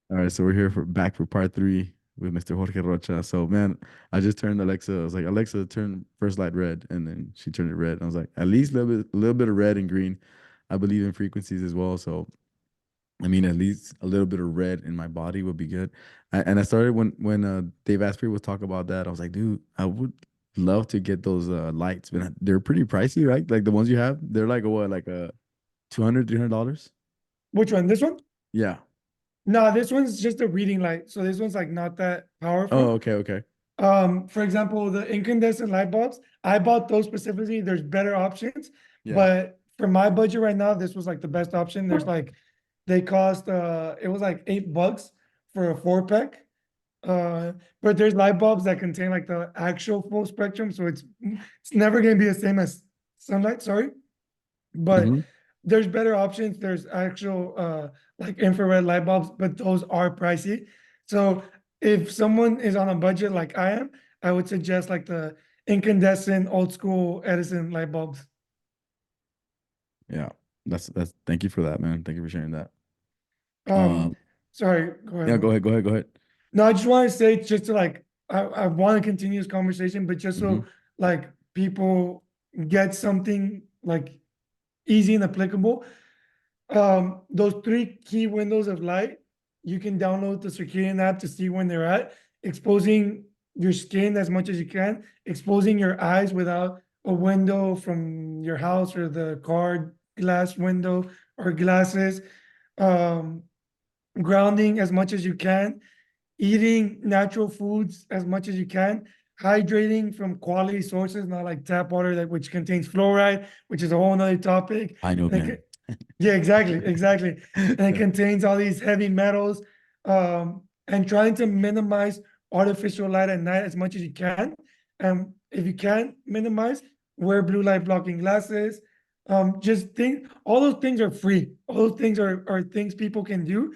All right, so we're here for back for part three with Mr. Jorge Rocha. So man, I just turned Alexa. I was like, Alexa, turn first light red, and then she turned it red. And I was like, at least a little bit of red and green. I believe in frequencies as well. So I mean, at least a little bit of red in my body would be good. And I started when Dave Asprey was talking about that. I was like, dude, I would love to get those lights, but they're pretty pricey, right? Like the ones you have, they're like what, like a 200, $300? Which one? This one? Yeah. No, this one's just a reading light. So this one's like not that Oh, powerful. okay, okay. For example, the incandescent light bulbs, I bought those specifically. There's better options, Yeah. but for my budget right now, this was like the best option. There's like they cost it was like $8 for a 4 pack. But there's light bulbs that contain like the actual full spectrum, so it's never gonna be the same as sunlight, sorry. But Hmm. there's better options. There's actual like infrared light bulbs, but those are pricey. So if someone is on a budget like I am, I would suggest like the incandescent old school Edison light bulbs. Yeah. That's thank you for that, man. Thank you for sharing that. Um, Um, sorry, go ahead, yeah, bro. go ahead. No, I just want to say just to like I want to continue this conversation, but just Hmm. so like people get something like easy and applicable. Those three key windows of light, you can download the circadian app to see when they're at, exposing your skin as much as you can, exposing your eyes without a window from your house or the car glass window or glasses, um, grounding as much as you can, eating natural foods as much as you can, hydrating from quality sources, not like tap water that which contains fluoride, which is a whole nother topic. I know, Like, man. yeah, exactly, exactly. And it contains all these heavy metals, and trying to minimize artificial light at night as much as you can. And if you can minimize, wear blue light blocking glasses. Just think all those things are free. All those things are things people can do.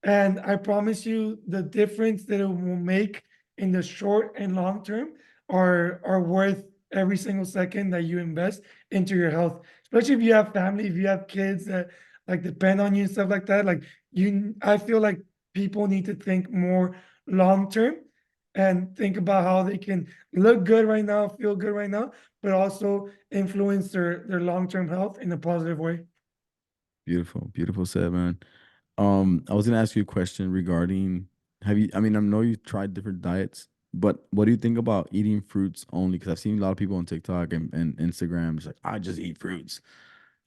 And I promise you the difference that it will make in the short and long term are worth every single second that you invest into your health. Especially if you have family, if you have kids that like depend on you and stuff like that. Like I feel like people need to think more long term and think about how they can look good right now, feel good right now, but also influence their long-term health in a positive way. Beautiful, beautiful said, man. I was gonna ask you a question regarding I mean, I know you tried different diets, but what do you think about eating fruits only? Because I've seen a lot of people on TikTok and Instagram, it's like, I just eat fruits.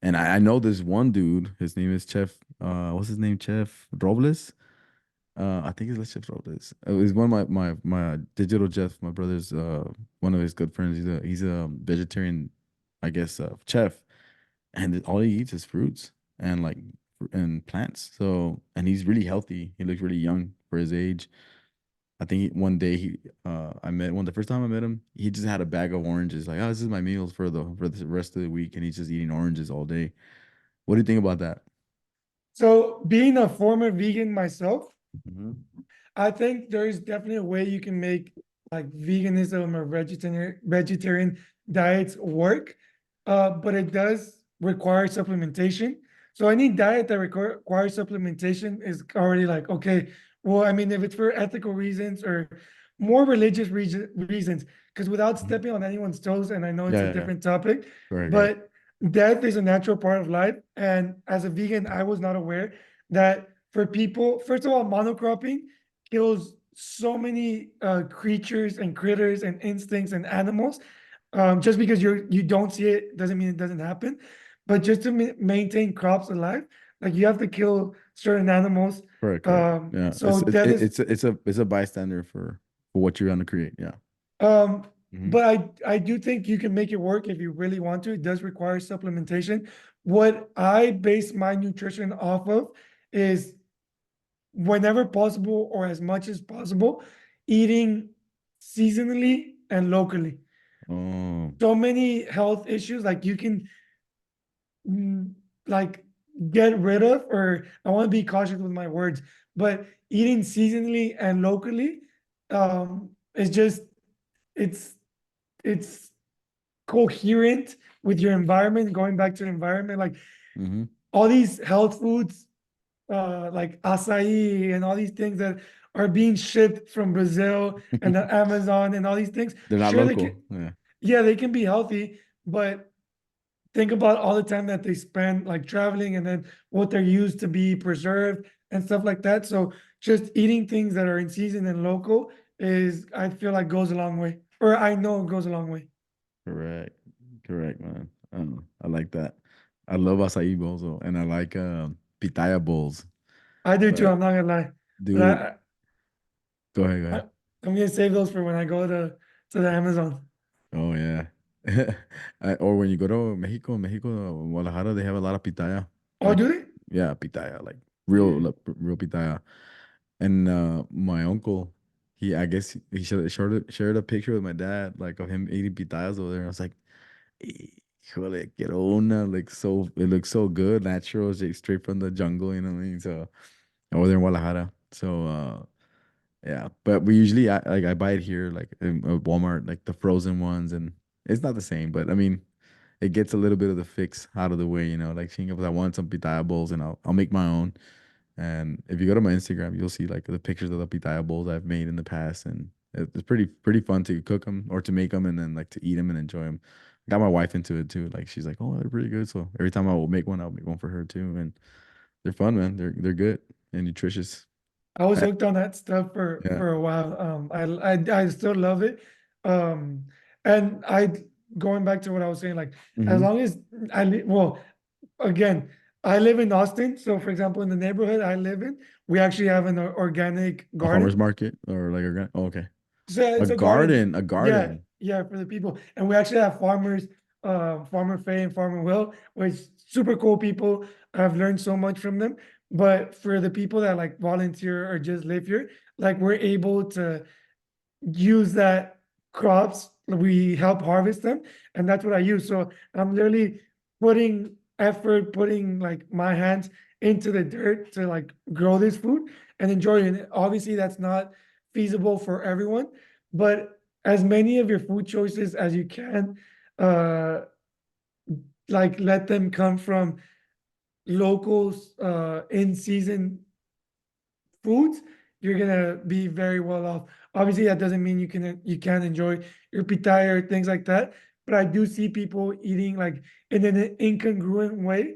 And I know this one dude, his name is Chef, what's his name? Chef Robles? I think it's Chef Robles. He's one of my digital Jeff, my brother's one of his good friends. He's a vegetarian, I guess, chef, and all he eats is fruits and like and plants. So and he's really healthy. He looks really young for his age. I think one day I met one the first time I met him. He just had a bag of oranges. Like, oh, this is my meals for the rest of the week, and he's just eating oranges all day. What do you think about that? So being a former vegan myself, Hmm. I think there is definitely a way you can make like veganism or vegetarian diets work, but it does require supplementation. So any diet that requires supplementation is already like okay. Well, I mean, if it's for ethical reasons or more religious reasons, because without Hmm. stepping on anyone's toes, and I know it's Yeah, a yeah, yeah. different topic, Right. but death is a natural part of life. And as a vegan, I was not aware that for people, first of all, monocropping kills so many creatures and critters and instincts and animals. Just because you don't see it doesn't mean it doesn't happen. But just to maintain crops alive, like you have to kill certain animals. Correct. Yeah, So that is it's a bystander for what you're gonna create. Yeah. um, Hmm. but I do think you can make it work if you really want to. It does require supplementation. What I base my nutrition off of is whenever possible or as much as possible, eating seasonally and locally. Oh, So many health issues like you can mm, like get rid of, or I want to be cautious with my words, but eating seasonally and locally is just it's it's coherent with your environment, going back to the environment, like hmm. all these health foods like acai and all these things that are being shipped from Brazil and the Amazon and all these things. They're not Sure, local. Yeah. yeah, they can be healthy, but think about all the time that they spend like traveling and then what they're used to be preserved and stuff like that. So just eating things that are in season and local is, I feel like, goes a long way, or I know it goes a long way. Correct. Correct, man. I like that. I love acai bowls though, and I like pitaya bowls. I do too. But I'm not gonna lie, but dude, go ahead, go I ahead. I'm gonna save those for when I go to the Amazon. Oh yeah. Or when you go to Mexico, Guadalajara, they have a lot of pitaya. Oh, Like, do they? yeah, pitaya, like real, like, real pitaya. And my uncle, I guess he shared a picture with my dad, like of him eating pitayas over there. I was like, híjole, quiero una. Like, so it looks so good, natural, straight from the jungle. You know what I mean? So over there in Guadalajara. So yeah, but we usually I buy it here, like in Walmart, like the frozen ones, and it's not the same. But I mean, it gets a little bit of the fix out of the way. Like seeing if I want some pitaya bowls, and I'll make my own. And if you go to my Instagram, you'll see like the pictures of the pitaya bowls I've made in the past, and it's pretty fun to cook them or to make them, and then like to eat them and enjoy them. Got my wife into it too. Like she's like, "Oh, they're pretty good." So every time I will make one, I'll make one for her too, and they're fun, man. They're good and nutritious. I was I, hooked on that stuff yeah. for a while. I still love it. Um, and going back to what I was saying, like as Hmm. long as well, again, I live in Austin, so for example, in the neighborhood I live in, we actually have an organic A farmer's garden. market or like a oh, okay. So A it's a garden. garden, a Yeah, garden. yeah, for the people. And we actually have farmers, Farmer Faye and Farmer Will, which super cool people. I've learned so much from them. But for the people that like volunteer or just live here, like we're able to use that crops, we help harvest them, and that's what I use. So I'm literally putting effort, putting like my hands into the dirt to like grow this food and enjoy it. Obviously that's not feasible for everyone, but as many of your food choices as you can, uh like let them come from locals, in season foods, you're gonna be very well off. Obviously, that doesn't mean you can't enjoy your pitaya or things like that. But I do see people eating like in an incongruent way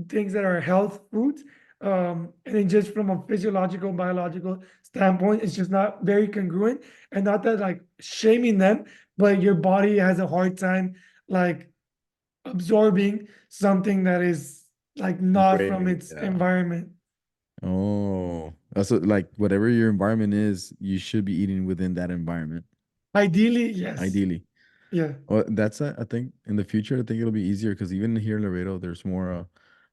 things that are health foods. And then just from a physiological, biological standpoint, it's just not very congruent. And not that like shaming them, but your body has a hard time like absorbing something that is like not from Way, its yeah. environment. Oh, that's like whatever your environment is, you should be eating within that environment, Ideally, yes. ideally. Yeah. Well, that's I think in the future, I think it'll be easier because even here in Laredo, there's more.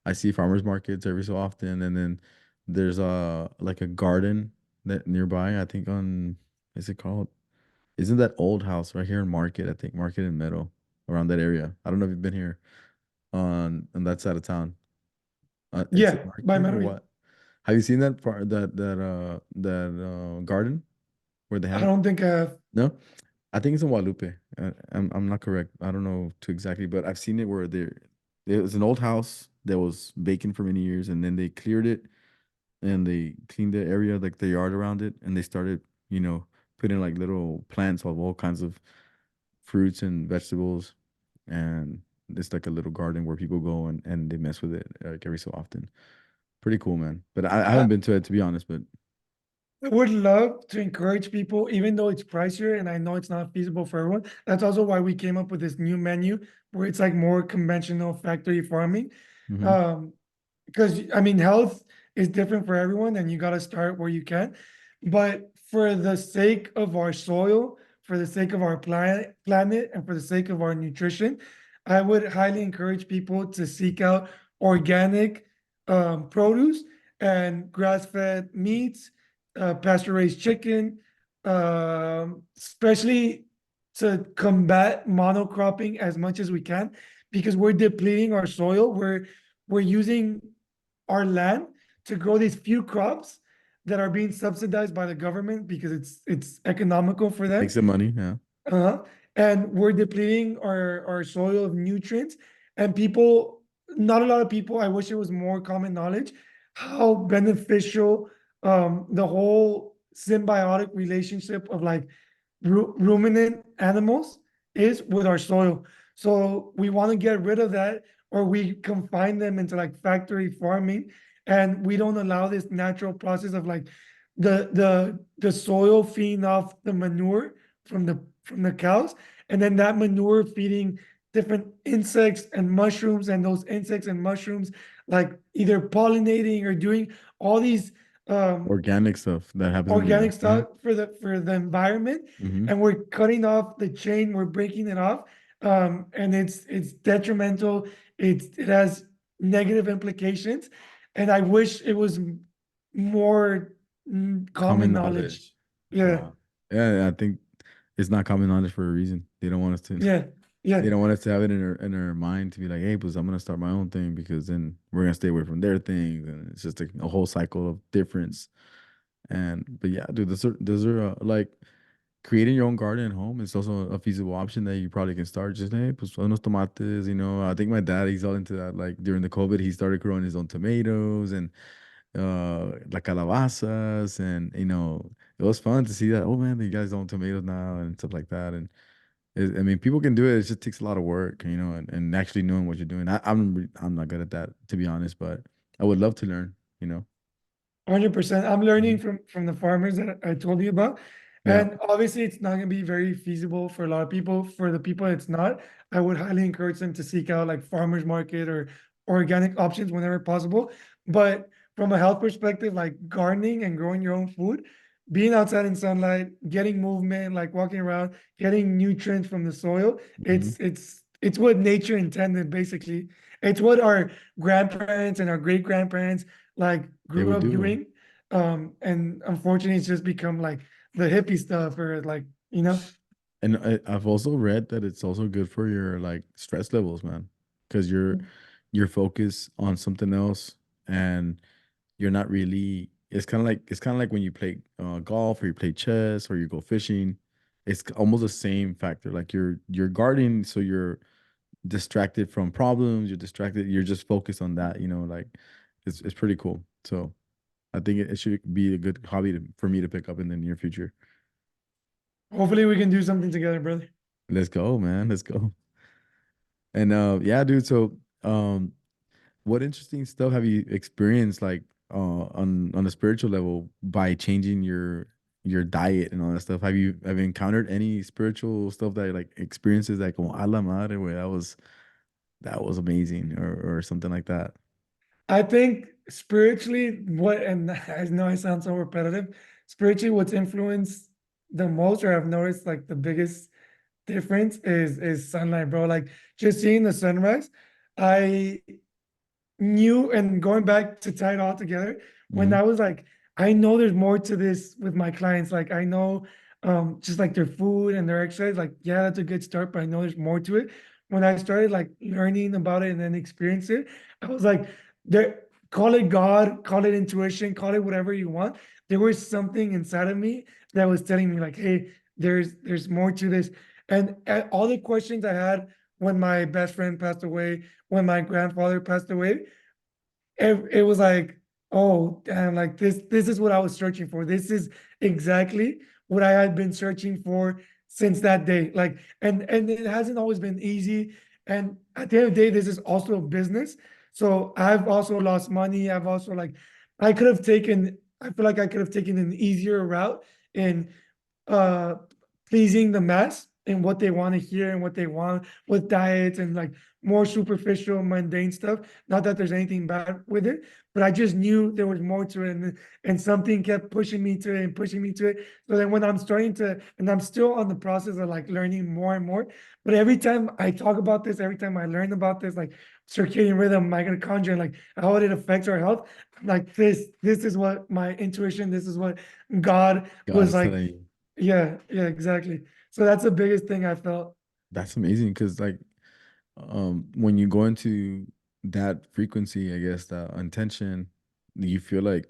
I see farmers markets every so often, and then there's like a garden that nearby. I think on is it called? Isn't that Old House right here in Market? I think Market and Meadow around that area. I don't know if you've been here on that side of town. Is it Yeah, by Market or memory. what? Have you seen that part garden where they I have don't think I have. no? I think it's in Guadalupe. I'm not correct. I don't know too exactly, but I've seen it where there was an old house that was vacant for many years, and then they cleared it and they cleaned the area, like the yard around it, and they started, putting like little plants of all kinds of fruits and vegetables, and it's like a little garden where people go and they mess with it like every so often. Pretty cool, man. But I I, haven't been to it to be honest, but I would love to encourage people, even though it's pricier and I know it's not feasible for everyone. That's also why we came up with this new menu where it's like more conventional factory farming. hmm. Um, because I mean, health is different for everyone, and you got to start where you can. But for the sake of our soil, for the sake of our planet, and for the sake of our nutrition, I would highly encourage people to seek out organic, produce and grass-fed meats, pasture-raised chicken, especially to combat monocropping as much as we can, because we're depleting our soil. We're using our land to grow these few crops that are being subsidized by the government because it's economical for them. Makes the money, yeah. Uh-huh. And we're depleting our soil of nutrients. And people, not a lot of people, I wish it was more common knowledge. how beneficial the whole symbiotic relationship of like ruminant animals is with our soil. So we want to get rid of that, or we confine them into like factory farming, and we don't allow this natural process of like the soil feeding off the manure from the cows, and then that manure feeding different insects and mushrooms, and those insects and mushrooms like either pollinating or doing all these um, Organic stuff that happens in organic the stuff for the environment, hmm and we're cutting off the chain, we're breaking it off, and it's detrimental, it has negative implications, and I wish it was more common common knowledge. knowledge. Yeah, Wow. Yeah, I think it's not common knowledge for a reason. They don't want us to. yeah, They yeah, don't want us to have it in our mind to be like, hey, pues I'm gonna start my own thing because then we're gonna stay away from their things, and it's just a whole cycle of difference. And but yeah, dude, those are like creating your own garden at home is also a feasible option that you probably can start. Just hey, pues unos tomates, you know. I think my dad he's all into that. Like during the COVID, he started growing his own tomatoes and la calabazas, and you know, it was fun to see that. Oh man, you guys own tomatoes now and stuff like that. And I mean, people can do it. It just takes a lot of work, you know, and actually knowing what you're doing. I'm not good at that to be honest, but I would love to learn. You know. 100%. I'm learning Mhm. from the farmers that I told you about. Yeah. And obviously it's not gonna be very feasible for a lot of people. For the people it's not, I would highly encourage them to seek out like farmers market or organic options whenever possible. But from a health perspective, like gardening and growing your own food, being outside in sunlight, getting movement, like walking around, getting nutrients from the soil, hmm it's what nature intended, basically. It's what our grandparents and our great grandparents like They grew would up do. doing. And unfortunately it's just become like the hippie stuff, or like, you know. And I've also read that it's also good for your like stress levels, man, because you're focused on something else, and you're not really. It's kind of like when you play golf or you play chess or you go fishing. It's almost the same factor. Like you're guarding, so you're distracted from problems. You're distracted. You're just focused on that. You know, like it's pretty cool. So I think it should be a good hobby for me to pick up in the near future. Hopefully we can do something together, brother. Let's go, man. Let's go. And yeah, dude. So what interesting stuff have you experienced like on a spiritual level by changing your diet and all that stuff? Have you encountered any spiritual stuff that like experiences like oh a la madre where that was amazing or something like that? I think spiritually, what, and I know I sound so repetitive, spiritually, what's influenced the most, or I've noticed like the biggest difference is sunlight, bro. Like just seeing the sunrise. I knew, and going back to tie it all together, when hmm I was like, I know there's more to this with my clients. Like I know just like their food and their exercise, like, yeah, that's a good start, but I know there's more to it. When I started like learning about it and then experience it, I was like, there, call it God, call it intuition, call it whatever you want. There was something inside of me that was telling me, like, hey, there's more to this. And all the questions I had when my best friend passed away, when my grandfather passed away, it was like, oh damn, like this is what I was searching for. This is exactly what I had been searching for since that day. Like, and it hasn't always been easy. And at the end of the day, this is also a business. So I've also lost money. I've also like I could have taken, I feel like I could have taken an easier route in uh pleasing the mass and what they want to hear and what they want with diets and like more superficial mundane stuff. Not that there's anything bad with it, but I just knew there was more to it, and something kept pushing me to it and pushing me to it. So then when I'm starting to, and I'm still on the process of like learning more and more, but every time I talk about this, every time I learn about this, like circadian rhythm, mitochondria, and like how it affects our health, I'm like this is what my intuition, this is what God God was is like. telling you. Yeah, yeah, exactly. So that's the biggest thing I felt. That's amazing because like when you go into that frequency, I guess that intention, you feel like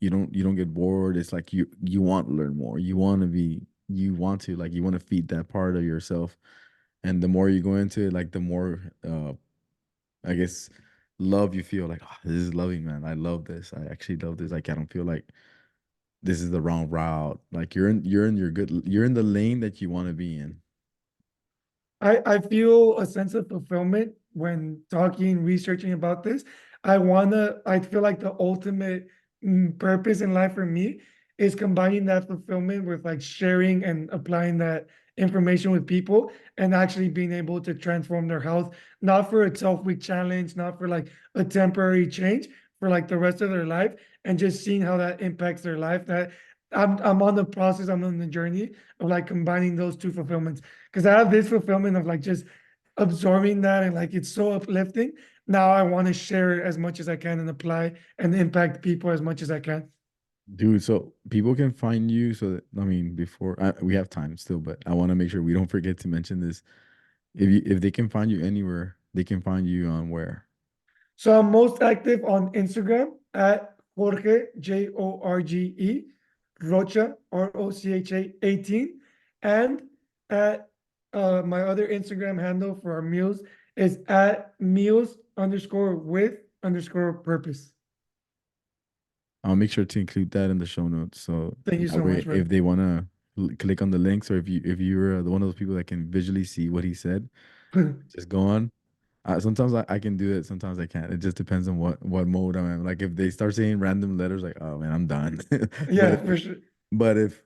you don't get bored. It's like you want to learn more. You want to like you want to feed that part of yourself. And the more you go into it, like the more I guess love you feel like, oh, this is loving, man. I love this. I actually love this. Like I don't feel like this is the wrong route. Like you're in your good you're in the lane that you want to be in. I feel a sense of fulfillment when talking, researching about this. I feel like the ultimate purpose in life for me is combining that fulfillment with like sharing and applying that information with people and actually being able to transform their health, not for a 12-week challenge, not for like a temporary change, for like the rest of their life, and just seeing how that impacts their life. That I'm on the process, I'm on the journey of like combining those two fulfillments because I have this fulfillment of like just absorbing that and like it's so uplifting. Now I want to share it as much as I can and apply and impact people as much as I can. Dude, so people can find you. So that, I mean, before we have time still, but I want to make sure we don't forget to mention this. If they can find you anywhere, they can find you on where. So I'm most active on Instagram at Jorge Jorge Rocha Rocha 18, and at my other Instagram handle for our meals is at meals underscore with underscore purpose. I'll make sure to include that in the show notes. So Thank you that so way, much, if brother. they want to click on the links, or if you're the one of those people that can visually see what he said, just go on. Sometimes I can do it. Sometimes I can't. It just depends on what mode I'm in. Like if they start saying random letters, like oh man, I'm done. but Yeah, if for sure. but if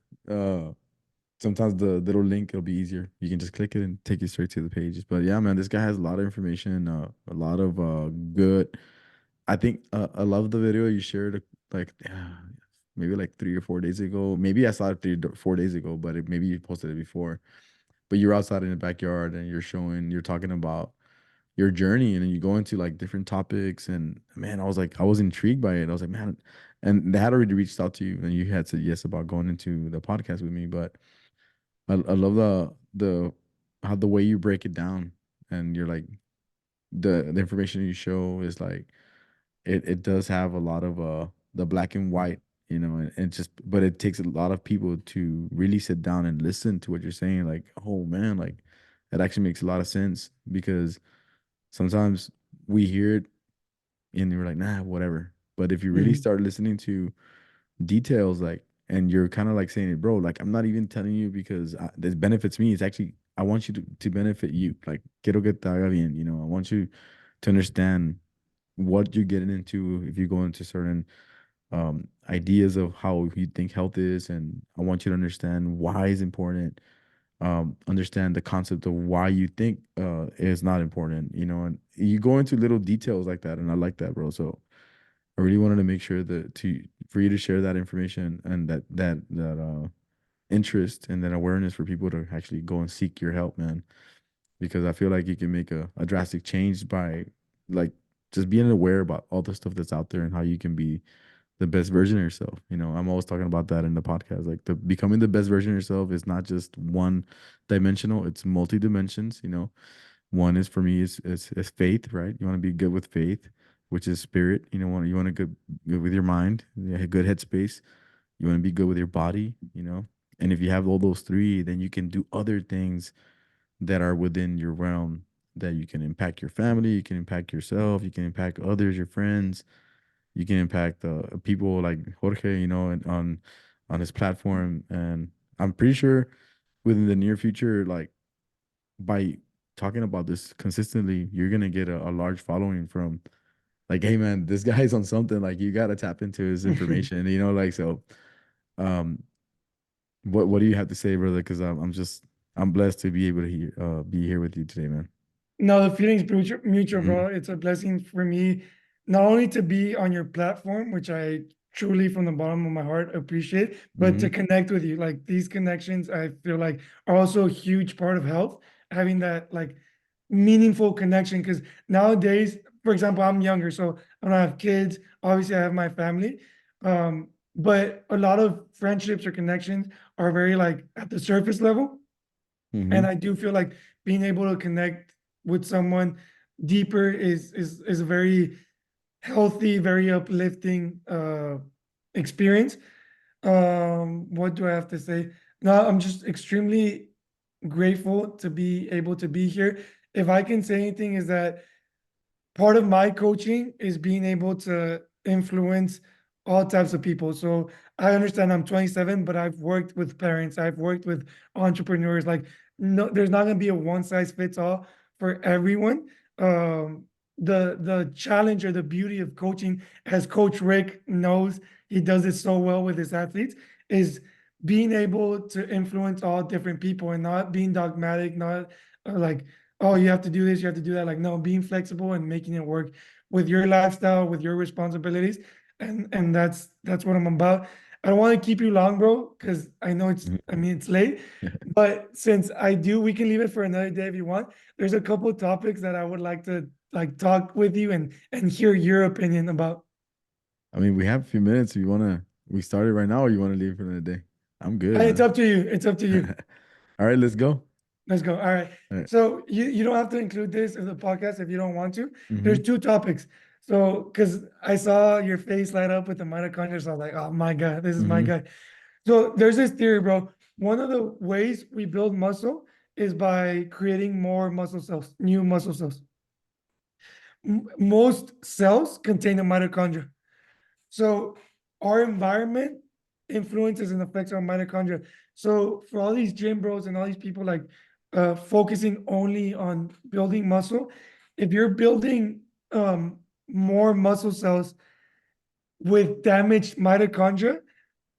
sometimes the little link it'll be easier. You can just click it and take you straight to the pages. But yeah, man, this guy has a lot of information. A lot of good. I think I love the video you shared like maybe like 3 or 4 days ago. Maybe I saw it 4 days ago, but maybe you posted it before. But you're outside in the backyard and you're talking about your journey and then you go into like different topics and man, I was intrigued by it. I was like, man, and they had already reached out to you and you had said yes about going into the podcast with me, but I love the how the way you break it down and you're like the information you show is like it does have a lot of the black and white, and just but it takes a lot of people to really sit down and listen to what you're saying. Like, oh man, like that actually makes a lot of sense because sometimes we hear it and we're like, nah, whatever. But if you really Mhm. start listening to details, like, and you're kind of like saying it, bro, like I'm not even telling you because this benefits me. It's actually I want you to benefit you. Like, quiero que te haga bien. I want you to understand what you're getting into if you go into certain ideas of how you think health is, and I want you to understand why it's important. Understand the concept of why you think is not important, and you go into little details like that, and I like that, bro. So I really wanted to make sure that to for you to share that information and that interest and that awareness for people to actually go and seek your help, man. Because I feel like you can make a drastic change by like just being aware about all the stuff that's out there and how you can be the best version of yourself. I'm always talking about that in the podcast. Like the becoming the best version of yourself is not just one dimensional, it's multi dimensions. One is for me is faith, right? You want to be good with faith, which is spirit. You want to good with your mind, a good headspace. You want to be good with your body. And if you have all those three, then you can do other things that are within your realm that you can impact your family, you can impact yourself, you can impact others, your friends, you can impact people like Jorge, on his platform. And I'm pretty sure within the near future, like by talking about this consistently, you're gonna get a large following from like, hey man, this guy's on something. Like you gotta tap into his information, like so. Um, what do you have to say, brother? Because I'm blessed to be able to be here with you today, man. No, the feeling's mutual, Hmm. bro. It's a blessing for me, not only to be on your platform, which I truly from the bottom of my heart appreciate, but to Hmm. connect with you. Like these connections, I feel like are also a huge part of health, having that like meaningful connection. Because nowadays, for example, I'm younger, so I don't have kids. Obviously, I have my family. But a lot of friendships or connections are very like at the surface level. And Hmm. I do feel like being able to connect with someone deeper is a very healthy, very uplifting experience. What do I have to say? No, I'm just extremely grateful to be able to be here. If I can say anything, is that part of my coaching is being able to influence all types of people. So I understand I'm 27, but I've worked with parents, I've worked with entrepreneurs. Like, no, there's not going to be a one size fits all for everyone. Um, the challenge or the beauty of coaching, as Coach Rick knows, he does it so well with his athletes, is being able to influence all different people and not being dogmatic, not like, oh, you have to do this, you have to do that. Like, no, being flexible and making it work with your lifestyle, with your responsibilities. And that's what I'm about. I don't want to keep you long, bro, because I know I mean, it's late. But since I do, we can leave it for another day if you want. There's a couple of topics that I would like to like talk with you and hear your opinion about. I mean, we have a few minutes. If you wanna, we started right now, or you wanna leave for another day? I'm good, It's man. up to you. It's up to you. All right, let's go. Let's go. All right. All right. So you don't have to include this in the podcast if you don't want to. There's Mm-hmm. two topics. So because I saw your face light up with the mitochondria, so I was like, oh my God, this is my Mm-hmm. guy. So there's this theory, bro. One of the ways we build muscle is by creating more muscle cells, new muscle cells. Most cells contain a mitochondria. So our environment influences and affects our mitochondria. So for all these gym bros and all these people like focusing only on building muscle, if you're building more muscle cells with damaged mitochondria,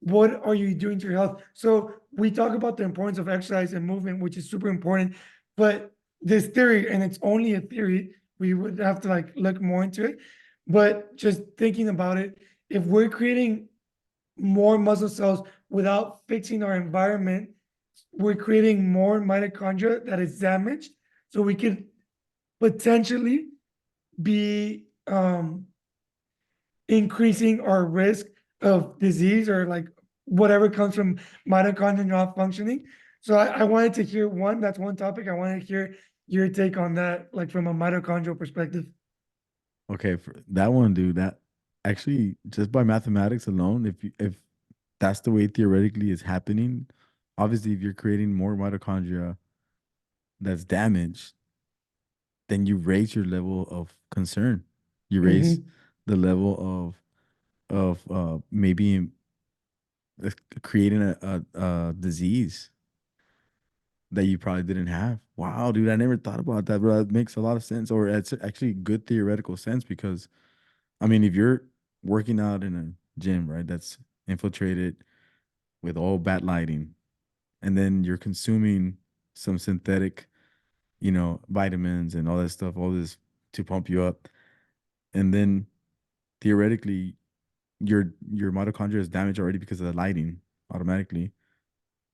what are you doing to your health? So we talk about the importance of exercise and movement, which is super important. But this theory, and it's only a theory, we would have to like look more into it. But just thinking about it, if we're creating more muscle cells without fixing our environment, we're creating more mitochondria that is damaged. So we could potentially be increasing our risk of disease or like whatever comes from mitochondria not functioning. So I wanted to hear one, that's one topic. I wanted to hear your take on that, like from a mitochondrial perspective. Okay, for that one, dude, that actually just by mathematics alone, if that's the way theoretically is happening, obviously if you're creating more mitochondria that's damaged, then you raise your level of concern. You raise Mm-hmm. the level of maybe uh, creating a disease that you probably didn't have. Wow, dude, I never thought about that, bro. That makes a lot of sense, or it's actually good theoretical sense because I mean, if you're working out in a gym, right, that's infiltrated with all bad lighting, and then you're consuming some synthetic, vitamins and all that stuff, all this to pump you up, and then theoretically your mitochondria is damaged already because of the lighting automatically.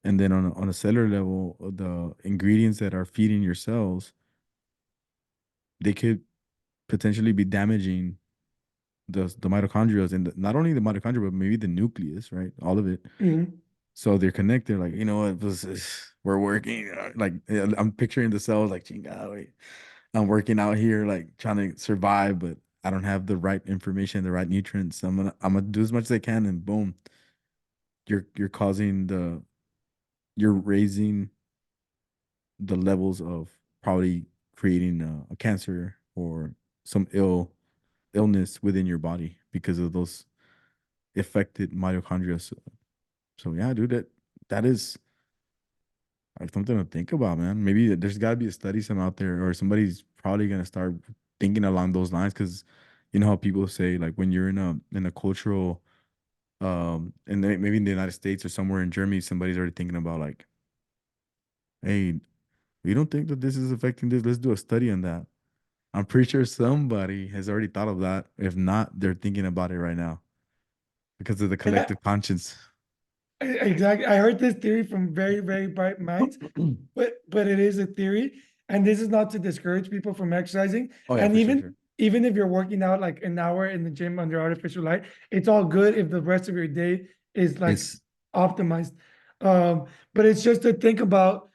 And then on a cellular level, the ingredients that are feeding your cells, they could potentially be damaging the mitochondria and not only the mitochondria, but maybe the nucleus, right? All of it. Mm-hmm. So they're connected. Like, what, we're working. Like, I'm picturing the cells like, chinga, wait, I'm working out here, like trying to survive, but I don't have the right information, the right nutrients. I'm gonna do as much as I can, and boom, you're causing you're raising the levels of probably creating a cancer or some illness within your body because of those affected mitochondria. So yeah, dude, that is something to think about, man. Maybe there's got to be a study some out there, or somebody's probably gonna start thinking along those lines because you know how people say like when you're in a cultural and maybe in the United States or somewhere in Germany, somebody's already thinking about like, hey, we don't think that this is affecting this. Let's do a study on that. I'm pretty sure somebody has already thought of that. If not, they're thinking about it right now because of the collective conscience. Exactly. I heard this theory from very, very bright minds, but it is a theory, and this is not to discourage people from exercising. Oh yeah, And for sure, even sure. even if you're working out like an hour in the gym under artificial light, it's all good if the rest of your day is like It's optimized. But it's just to think about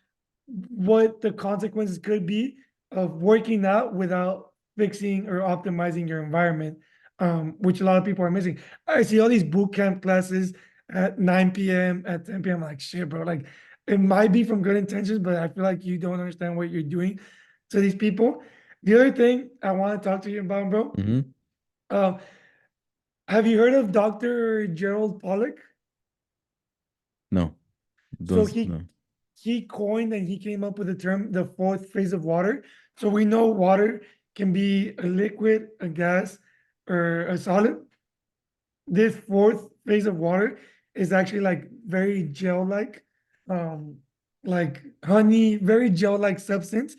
what the consequences could be of working out without fixing or optimizing your environment, which a lot of people are missing. I see all these boot camp classes at 9 p.m., at 10 p.m. Like, shit, bro. Like, it might be from good intentions, but I feel like you don't understand what you're doing to these people. The other thing I want to talk to you about, bro. Hmm. Um, have you heard of Dr. Gerald Pollack? No, So does he no. he coined and he came up with the term the fourth phase of water. So we know water can be a liquid, a gas, or a solid. This fourth phase of water is actually like very gel-like, um, like honey, very gel-like substance.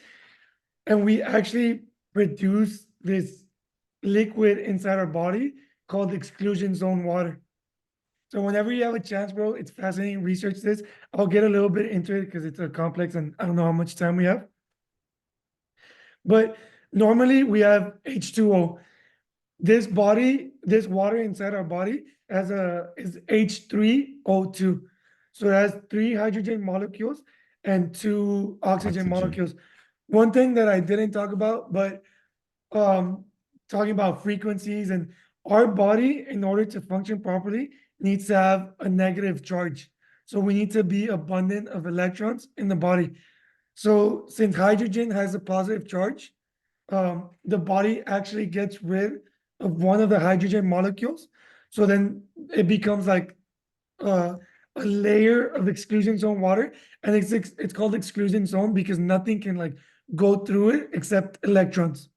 And we actually produce this liquid inside our body called exclusion zone water. So whenever you have a chance, bro, it's fascinating. Research this. I'll get a little bit into it because it's a complex and I don't know how much time we have. But normally we have H2O. This water inside our body is H3O2. So it has three hydrogen molecules and two oxygen Oxygen. molecules. One thing that I didn't talk about, but um, talking about frequencies and our body, in order to function properly, needs to have a negative charge. So we need to be abundant of electrons in the body. So since hydrogen has a positive charge, the body actually gets rid of one of the hydrogen molecules. So then it becomes like uh, a layer of exclusion zone water, and it's called exclusion zone because nothing can like go through it except electrons.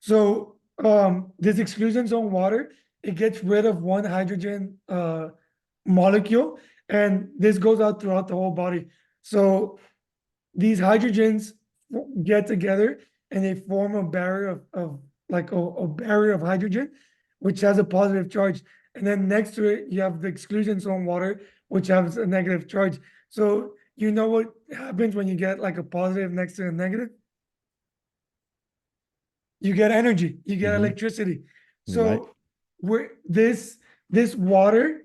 So this exclusion zone water, it gets rid of one hydrogen molecule, and this goes out throughout the whole body. So these hydrogens get together and they form a barrier of like a barrier of hydrogen, which has a positive charge. And then next to it, you have the exclusion zone water, which has a negative charge. So you know what happens when you get like a positive next to a negative? You get energy, you get Hmm. electricity. Right. So we're this water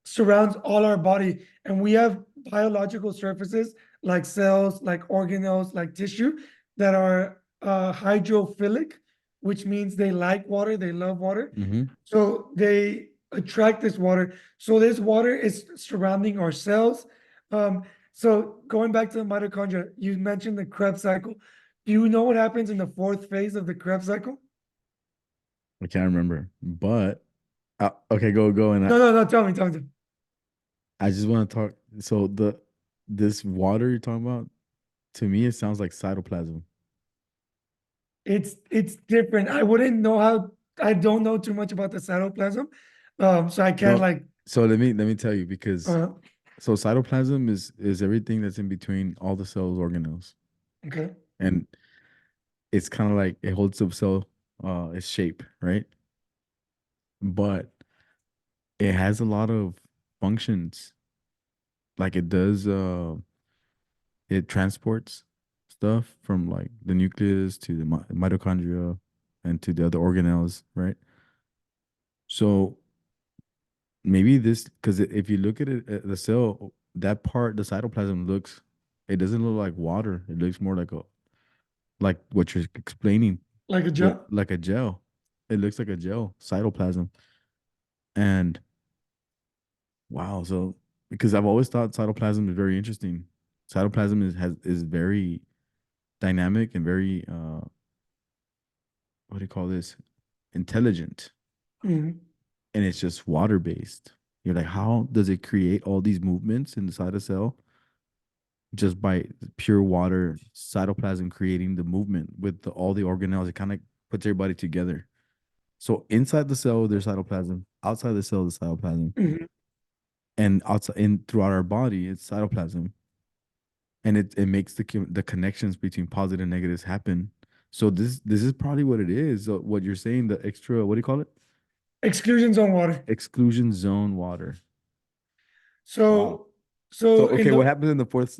surrounds all our body, and we have biological surfaces like cells, like organelles, like tissue that are hydrophilic, which means they like water, they love water. Hmm. So they attract this water. So this water is surrounding our cells. Um, so going back to the mitochondria, you mentioned the Krebs cycle. Do you know what happens in the fourth phase of the Krebs cycle? I can't remember, but okay, go. And No, no, no. Tell me. I just want to talk. So this water you're talking about, to me, it sounds like cytoplasm. It's different. I wouldn't know how. I don't know too much about the cytoplasm, so I can't No, like. so let me tell you because Uh, so cytoplasm is everything that's in between all the cells organelles, okay, and it's kind of like it holds the cell its shape, right? But it has a lot of functions. Like it does it transports stuff from like the nucleus to the mitochondria and to the other organelles, right? So maybe this, because if you look at it, at the cell, that part, the cytoplasm looks, it doesn't look like water. It looks more like a, like what you're explaining like a with gel. like a gel. It looks like a gel, cytoplasm. And wow, so because I've always thought cytoplasm is very interesting. Cytoplasm is very dynamic and very what do you call this? Intelligent. Mhm. And it's just water based. You're like, how does it create all these movements inside a cell just by pure water cytoplasm creating the movement with all the organelles? It kind of puts everybody together. So inside the cell, there's cytoplasm. Outside the cell, there's cytoplasm, Mhm. and outside in throughout our body, it's cytoplasm, and it makes the connections between positive and negatives happen. So this is probably what it is. So what you're saying, the extra, what do you call it? Exclusion zone water. Exclusion zone water. Wow. So So so in okay, what the happens in the fourth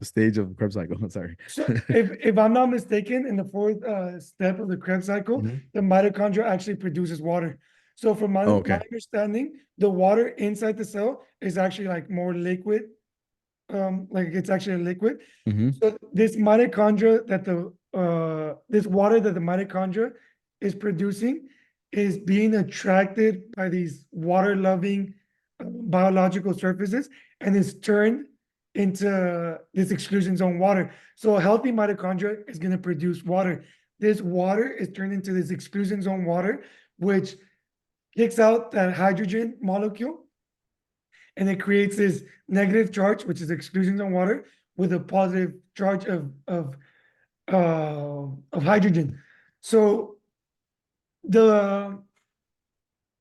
stage of Krebs cycle? Sorry. so if I'm not mistaken, in the fourth step of the Krebs cycle, Hmm. the mitochondria actually produces water. So from Oh, my okay. understanding, the water inside the cell is actually like more liquid, like it's actually a liquid. Hmm. So this mitochondria that the this water that the mitochondria is producing is being attracted by these water loving biological surfaces and is turned into this exclusion zone water. So a healthy mitochondria is going to produce water. This water is turned into this exclusion zone water, which kicks out that hydrogen molecule, and it creates this negative charge, which is exclusion zone water, with a positive charge of hydrogen. So the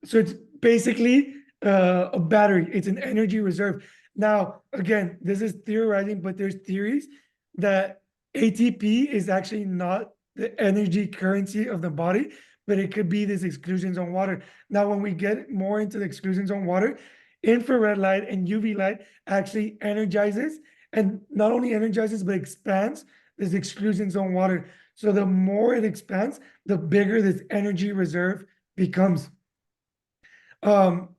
so it's basically a battery. It's an energy reserve. Now, again, this is theorizing, but there's theories that ATP is actually not the energy currency of the body, but it could be this exclusion zone water. Now, when we get more into the exclusion zone water, infrared light and UV light actually energizes, and not only energizes, but expands this exclusion zone water. So the more it expands, the bigger this energy reserve becomes. Um,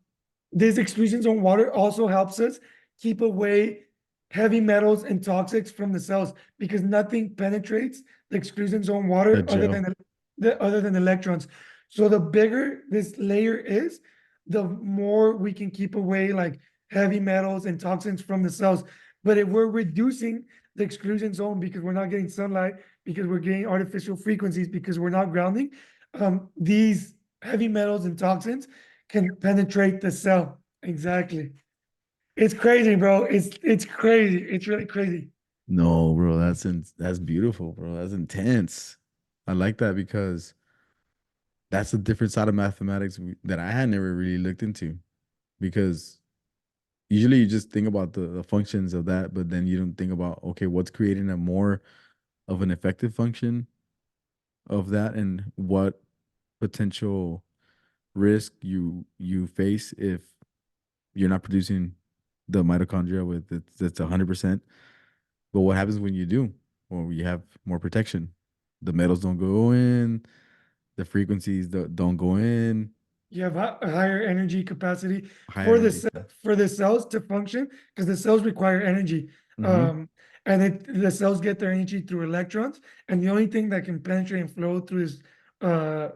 this exclusion zone water also helps us keep away heavy metals and toxics from the cells, because nothing penetrates the exclusion zone The water gel. other than electrons. So the bigger this layer is, the more we can keep away like heavy metals and toxins from the cells. But if we're reducing the exclusion zone because we're not getting sunlight, because we're getting artificial frequencies, because we're not grounding, these heavy metals and toxins can penetrate the cell. Exactly. It's crazy, bro. It's crazy. It's really crazy. No, bro, that's beautiful, bro. That's intense. I like that because that's a different side of mathematics that I had never really looked into. Because usually you just think about the functions of that, but then you don't think about, okay, what's creating a more of an effective function of that, and what potential risk you face if you're not producing the mitochondria with it's 100%. But what happens when you do? Well, you have more protection. The metals don't go in, the frequencies don't go in, You have a higher energy capacity higher energy. for the cells to function, because the cells require energy. Mm-hmm. Um, the cells get their energy through electrons, and the only thing that can penetrate and flow through this uh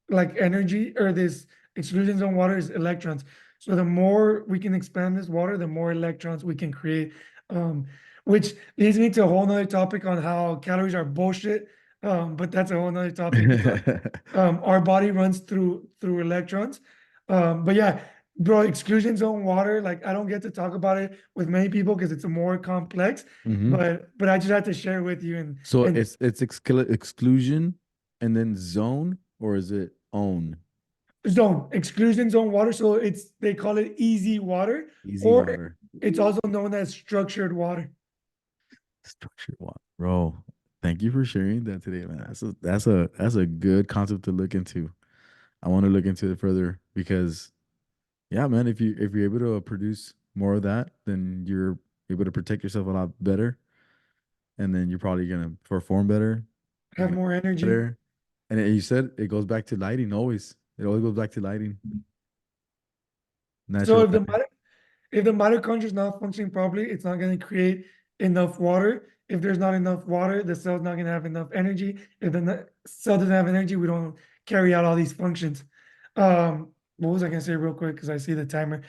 like energy or this exclusion zone water is electrons. So the more we can expand this water, the more electrons we can create. Um, which leads me to a whole nother topic on how calories are bullshit. But that's a whole nother topic because our body runs through electrons. But yeah, bro, exclusion zone water, like I don't get to talk about it with many people because it's more complex, Mm-hmm. but I just had to share with you. So And it's exclusion and then zone, or is it own? zone, exclusion zone water, so it's they call it easy water, Easy or water. it's also known as structured water. Structured water. Bro, thank you for sharing that today, man. That's a good concept to look into. I want to look into it further because yeah, man, if you're able to produce more of that, then you're able to protect yourself a lot better, and then you're probably gonna perform better. You're Have gonna more eat energy. better. And you said it goes back to lighting always. It always goes back to lighting. So Natural lighting. if the mitochondria is not functioning properly, it's not going to create enough water. If there's not enough water, the cell's not going to have enough energy. If the cell doesn't have energy, we don't carry out all these functions. What was I going to say real quick? Because I see the timer.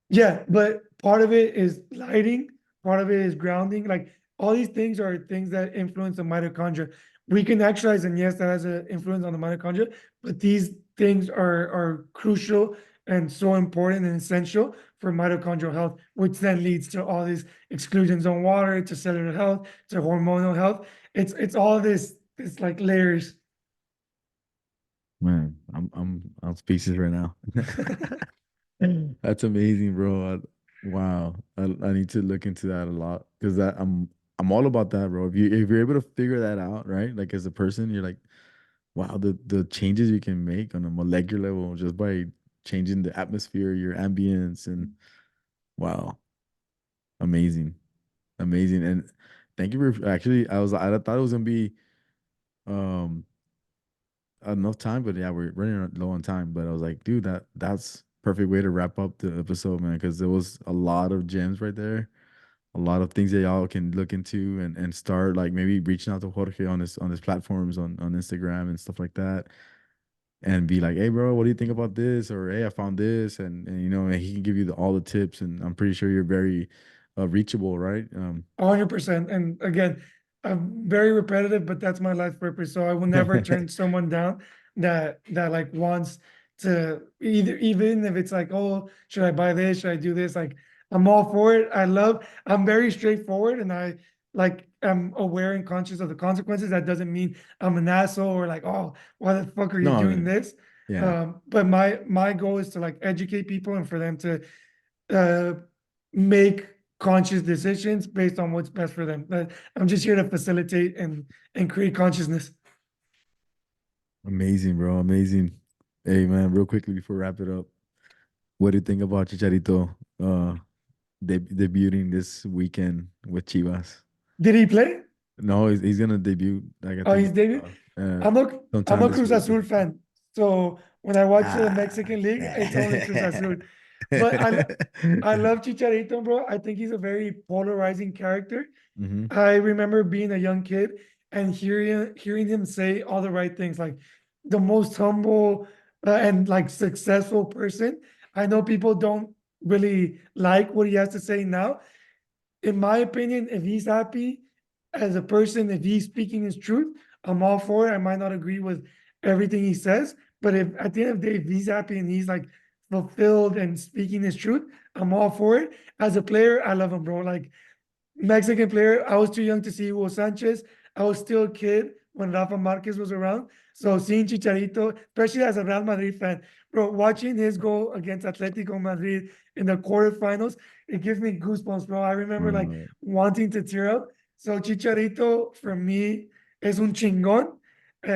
Yeah, but part of it is lighting, part of it is grounding. Like all these things are things that influence the mitochondria. We can exercise, and yes, that has an influence on the mitochondria, but these things are crucial and so important and essential for mitochondrial health, which then leads to all these exclusions on water, to cellular health, to hormonal health. It's all this like layers. Man, I'm speechless right now. That's amazing, bro. Wow. I need to look into that a lot because that I'm all about that, bro. If you're able to figure that out, right? Like as a person, you're like, wow, the changes you can make on a molecular level just by changing the atmosphere, your ambience, and wow, amazing, amazing. And thank you for actually. I thought it was gonna be um enough time, but yeah, we're running low on time. But I was like, dude, that's perfect way to wrap up the episode, man, because there was a lot of gems right there, a lot of things that y'all can look into and start like maybe reaching out to Jorge on his platforms on Instagram and stuff like that, and be like, hey, bro, what do you think about this? Or hey, I found this, and you know, and he can give you all the tips, and I'm pretty sure you're very reachable, right? 100%. And again, I'm very repetitive, but that's my life purpose. So I will never turn someone down that like wants to either, even if it's like, oh, should I buy this? Should I do this? Like I'm all for it. I'm very straightforward and I like I'm aware and conscious of the consequences. That doesn't mean I'm an asshole or like, oh, why the fuck are you No, I doing mean, this? yeah, But my goal is to like educate people and for them to uh, make conscious decisions based on what's best for them. I'm just here to facilitate and create consciousness. amazing, bro, amazing. Hey, man, real quickly before we wrap it up, what do you think about Chicharito debuting this weekend with Chivas? Did he play? No, he's gonna debut. Like I Oh, think he's David. I'm a I'm sometime a this Cruz week. Azul fan, so when I watch the Ah. Mexican League, it's only Cruz Azul. But I love Chicharito, bro. I think he's a very polarizing character. Hmm. I remember being a young kid and hearing him say all the right things, like the most humble and like successful person. I know people don't really like what he has to say now. In my opinion, if he's happy as a person, if he's speaking his truth, I'm all for it. I might not agree with everything he says, but if at the end of the day, if he's happy and he's like fulfilled and speaking his truth, I'm all for it. As a player, I love him, bro. Like Mexican player. I was too young to see Hugo Sanchez. I was still a kid when Rafa Marquez was around. So seeing Chicharito, especially as a Real Madrid fan, bro, watching his goal against Atletico Madrid in the quarterfinals, it gives me goosebumps, bro. I remember like Uh, wanting to tear up. So Chicharito for me es un chingón.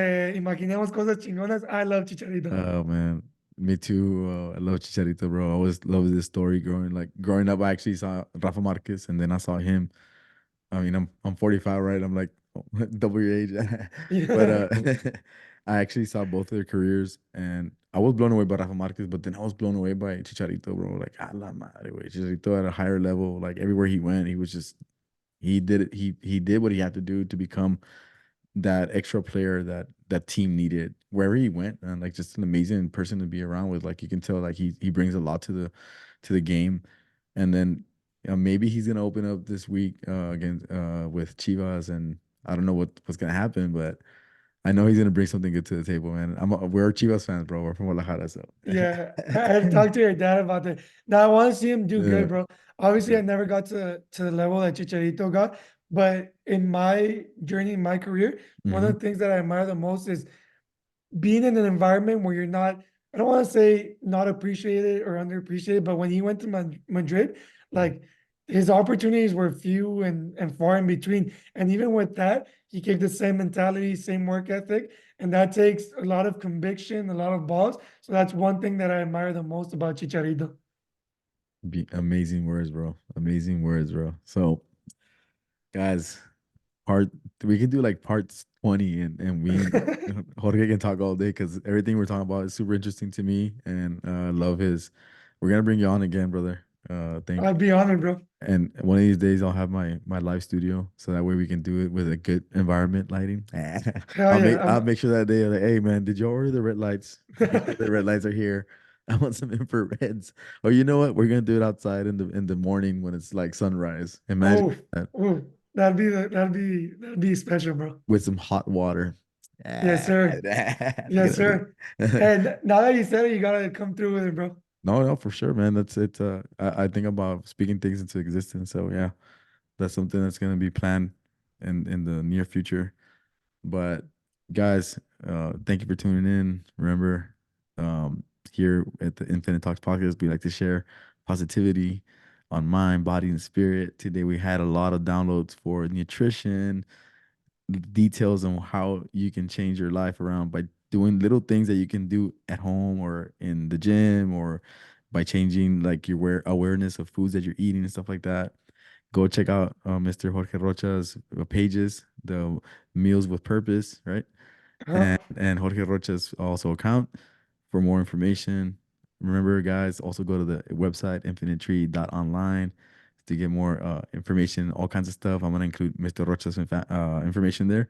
Imaginemos cosas chingonas. I love Chicharito. oh man, me too. I love Chicharito, bro. I always loved this story growing up. I actually saw Rafa Marquez, and then I saw him. I mean, I'm 45, right? I'm like double your age, but Yeah, I actually saw both of their careers, and I was blown away by Rafa Marquez, but then I was blown away by Chicharito, bro. Like, a la madre, güey. Chicharito at a higher level. Like everywhere he went, he was just he did it. He did what he had to do to become that extra player that team needed wherever he went, and like just an amazing person to be around with. Like you can tell, like he brings a lot to the game, and then maybe he's gonna open up this week against with Chivas, and I don't know what's gonna happen, but I know he's gonna bring something good to the table, man. We're Chivas fans, bro. We're from Guadalajara, so yeah. I talked to your dad about that. Now I want to see him do yeah, good, bro. Obviously, yeah. I never got to the level that Chicharito got, but in my journey in my career, one Hmm. of the things that I admire the most is being in an environment where you're not, I don't want to say not appreciated or underappreciated, but when he went to Madrid, like his opportunities were few and far in between. And even with that, he kept the same mentality, same work ethic. And that takes a lot of conviction, a lot of balls. So that's one thing that I admire the most about Chicharito. Amazing words, bro. Amazing words, bro. So, guys, part we can do like parts 20, and Jorge can talk all day because everything we're talking about is super interesting to me, and love his. We're gonna bring you on again, brother. I think, I'd be honored, bro. and one of these days I'll have my live studio, so that way we can do it with a good environment lighting. Hell yeah. I'll make sure that day, like, hey man, did you order the red lights? Make sure the red lights are here. I want some infrareds. Or you know what? We're gonna do it outside in the morning when it's like sunrise. Imagine Oh, that oh, that'd be special, bro. with some hot water. Yes, sir. That's Yes, gonna be. sir. And now that you said it, you gotta come through with it, bro. No, no, for sure, man. That's it. I think about speaking things into existence. So yeah, that's something that's gonna be planned in the near future. But guys, thank you for tuning in. Remember, here at the Infinite Talks podcast, we like to share positivity on mind, body, and spirit. Today we had a lot of downloads for nutrition, details on how you can change your life around by doing little things that you can do at home or in the gym, or by changing like your awareness of foods that you're eating and stuff like that. Go check out Mr. Jorge Rocha's pages, the Meals with Purpose, right? Uh-huh. And Jorge Rocha's also account for more information. Remember, guys, also go to the website infinitetree.online to get more information, all kinds of stuff. I'm gonna include Mr. Rocha's information there.